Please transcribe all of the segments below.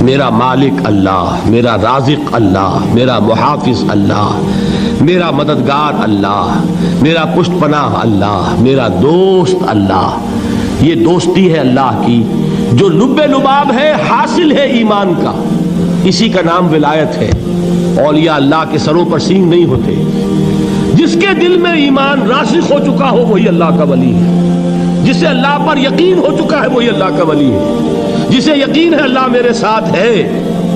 میرا مالک اللہ، میرا رازق اللہ، میرا محافظ اللہ، میرا مددگار اللہ، میرا پشت پناہ اللہ، میرا دوست اللہ. یہ دوستی ہے اللہ کی جو لب لباب ہے، حاصل ہے ایمان کا. اسی کا نام ولایت ہے. اولیاء اللہ کے سروں پر سینگ نہیں ہوتے. جس کے دل میں ایمان راسخ ہو چکا ہو وہی اللہ کا ولی ہے. جسے اللہ پر یقین ہو چکا ہے وہی اللہ کا ولی ہے. جسے یقین ہے اللہ میرے ساتھ ہے،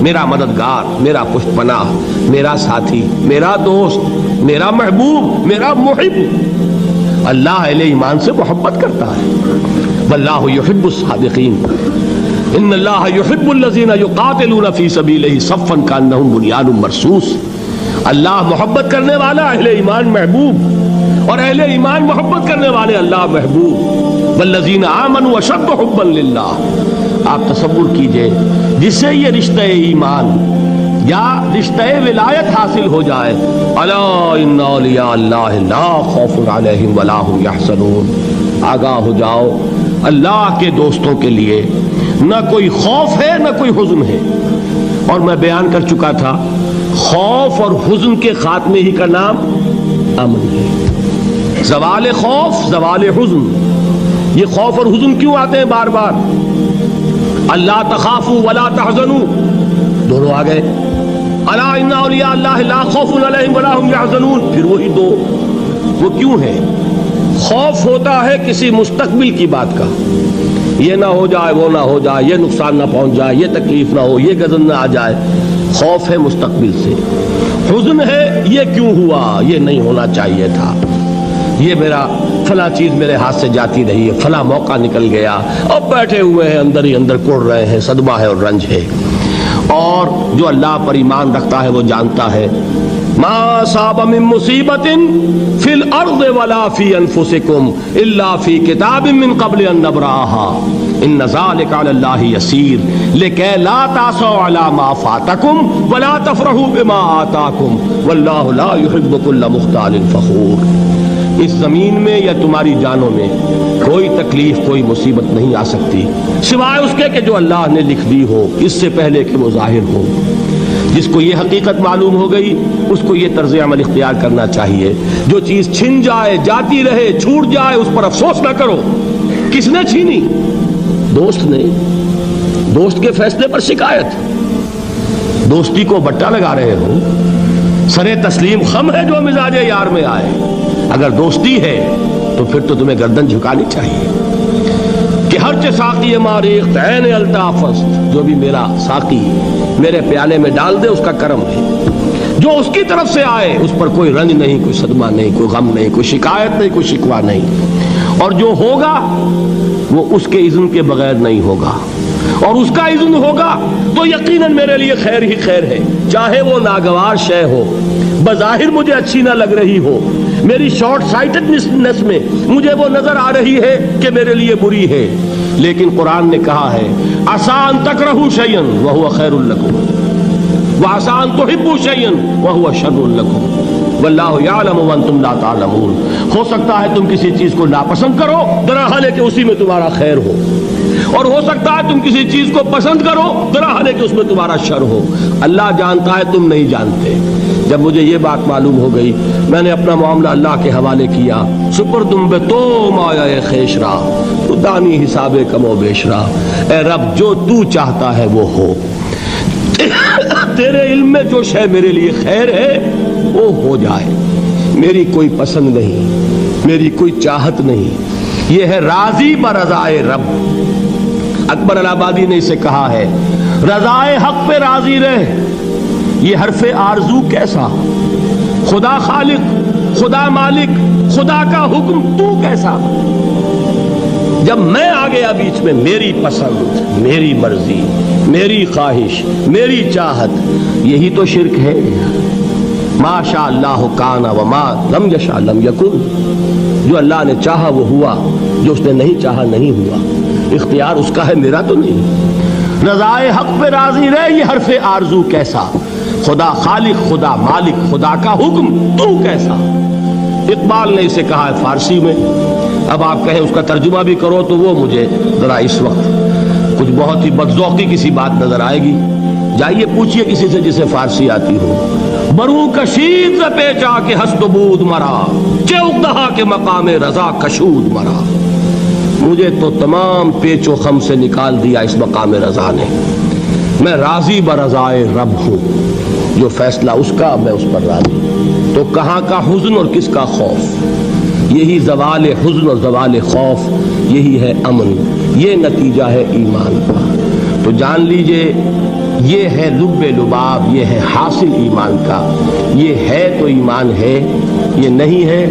میرا مددگار، میرا پشت پناہ، میرا ساتھی، میرا دوست، میرا محبوب، میرا محب. اللہ اہل ایمان سے محبت کرتا ہے. واللہ یحب الصادقین. ان اللہ یحب الذین یقاتلون فی سبیلہ صفا کانہم بنیان مرصوص. اللہ محبت کرنے والا، اہل ایمان محبوب، اور اہل ایمان محبت کرنے والے اللہ محبوب. والذین آمنوا اشد حبا للہ. آپ تصور کیجئے جسے یہ رشتہ ایمان یا رشتہ ولایت حاصل ہو جائے، الا ان اولیاء اللہ لا خوف علیہم ولا هم یحزنون. آگاہ ہو جاؤ، اللہ کے دوستوں کے لیے نہ کوئی خوف ہے نہ کوئی حزن ہے. اور میں بیان کر چکا تھا، خوف اور حزن کے خاتمے ہی کا نام امن ہے. زوال خوف، زوال حزن. یہ خوف اور حزن کیوں آتے ہیں بار بار؟ اللہ تخافوا ولا تحزنوا، دونوں آ گئے. الا ان اولیاء اللہ لا خوف علیہم ولا هم یحزنون، پھر وہی دو. وہ کیوں ہے؟ خوف ہوتا ہے کسی مستقبل کی بات کا، یہ نہ ہو جائے، وہ نہ ہو جائے، یہ نقصان نہ پہنچ جائے، یہ تکلیف نہ ہو، یہ غضب نہ آ جائے. خوف ہے مستقبل سے. حزن ہے یہ کیوں ہوا، یہ نہیں ہونا چاہیے تھا، یہ میرا فلاں چیز میرے ہاتھ سے جاتی رہی ہے، فلاں موقع نکل گیا، اب بیٹھے ہوئے ہیں اندر ہی اندر کوڑ رہے ہیں، صدمہ ہے اور رنج ہے. اور جو اللہ پر ایمان رکھتا ہے وہ جانتا ہے ما اصاب من مصیبت فی الارض ولا فی انفسکم الا فی کتاب من قبل ان نبرأها ان ذلک علی اللہ یسیر لکی لا تعصوا علی ما فاتکم ولا تفرحوا بما آتاکم واللہ لا یحب کل مختال فخور. اس زمین میں یا تمہاری جانوں میں کوئی تکلیف، کوئی مصیبت نہیں آ سکتی سوائے اس کے کہ جو اللہ نے لکھ دی ہو، اس سے پہلے کہ وہ ظاہر ہو. جس کو یہ حقیقت معلوم ہو گئی اس کو یہ طرز عمل اختیار کرنا چاہیے. جو چیز چھن جائے، جاتی رہے، چھوٹ جائے، اس پر افسوس نہ کرو. کس نے چھینی؟ دوست نے. دوست کے فیصلے پر شکایت. دوستی کو بٹا لگا رہے ہو، سرے تسلیم خم ہے جو مزاج یار میں آئے. اگر دوستی ہے تو پھر تو تمہیں گردن جھکانی چاہیے کہ ہر چہ ساقی ماریخت عین الطافست، جو بھی میرا ساقی میرے پیالے میں ڈال دے اس کا کرم ہے. جو اس کی طرف سے آئے اس پر کوئی رنج نہیں، کوئی صدمہ نہیں، کوئی غم نہیں، کوئی شکایت نہیں، کوئی شکوہ نہیں. اور جو ہوگا وہ اس کے اذن کے بغیر نہیں ہوگا، اور اس کا اذن ہوگا تو یقیناً میرے لیے خیر ہی خیر ہے. چاہے وہ ناگوار شے ہو، بظاہر مجھے اچھی نہ لگ رہی ہو، میری شارٹ سائٹڈنس میں مجھے وہ نظر آ رہی ہے کہ میرے لیے بری ہے، لیکن قرآن نے کہا ہے عسیٰ ان تکرہوا شیئا وہو خیر لکم وعسیٰ ان تحبوا شیئا وہو شر لکم واللہ یعلم وانتم لا تعلمون. ہو سکتا ہے تم کسی چیز کو ناپسند کرو درحال کہ اسی میں تمہارا خیر ہو، اور ہو سکتا ہے تم کسی چیز کو پسند کرو درحال کہ اس میں تمہارا شر ہو. اللہ جانتا ہے، تم نہیں جانتے. جب مجھے یہ بات معلوم ہو گئی میں نے اپنا معاملہ اللہ کے حوالے کیا. سپردم بے تو مایا خیش را تو دانی حساب کم و بیش را. اے رب جو تو چاہتا ہے وہ ہو، تیرے علم میں جو شے میرے لیے خیر ہے وہ ہو جائے. میری کوئی پسند نہیں، میری کوئی چاہت نہیں، یہ ہے راضی برضائے رب. اکبر الہآبادی نے اسے کہا ہے رضائے حق پہ راضی رہ. یہ حرف آرزو کیسا؟ خدا خالق، خدا مالک، خدا کا حکم تو کیسا؟ جب میں آ گیا بیچ میں، میری پسند، میری مرضی، میری خواہش، میری چاہت، یہی تو شرک ہے. ما شاء اللہ کان وما لم یشاء لم یکن. جو اللہ نے چاہا وہ ہوا، جو اس نے نہیں چاہا نہیں ہوا. اختیار اس کا ہے، میرا تو نہیں. رضائے حق پہ راضی رہ، یہ حرف آرزو کیسا؟ خدا خالق، خدا مالک، خدا کا حکم تو کیسا؟ اقبال نے اسے کہا ہے فارسی میں. اب آپ کہیں اس کا ترجمہ بھی کرو تو وہ مجھے ذرا اس وقت کچھ بہت ہی بدذوقی کسی بات نظر آئے گی، جائیے پوچھئے کسی سے جسے فارسی آتی ہو. برو کشید ز پیچا کے ہست و بود مرا، چوک دہا کے مقام رضا کشود مرا. مجھے تو تمام پیچ و خم سے نکال دیا اس مقام رضا نے. میں راضی برضائے رب ہوں، جو فیصلہ اس کا میں اس پر راضی. تو کہاں کا حزن اور کس کا خوف؟ یہی زوال حزن اور زوال خوف، یہی ہے امن، یہ نتیجہ ہے ایمان کا. تو جان لیجئے یہ ہے لب لباب، یہ ہے حاصل ایمان کا. یہ ہے تو ایمان ہے، یہ نہیں ہے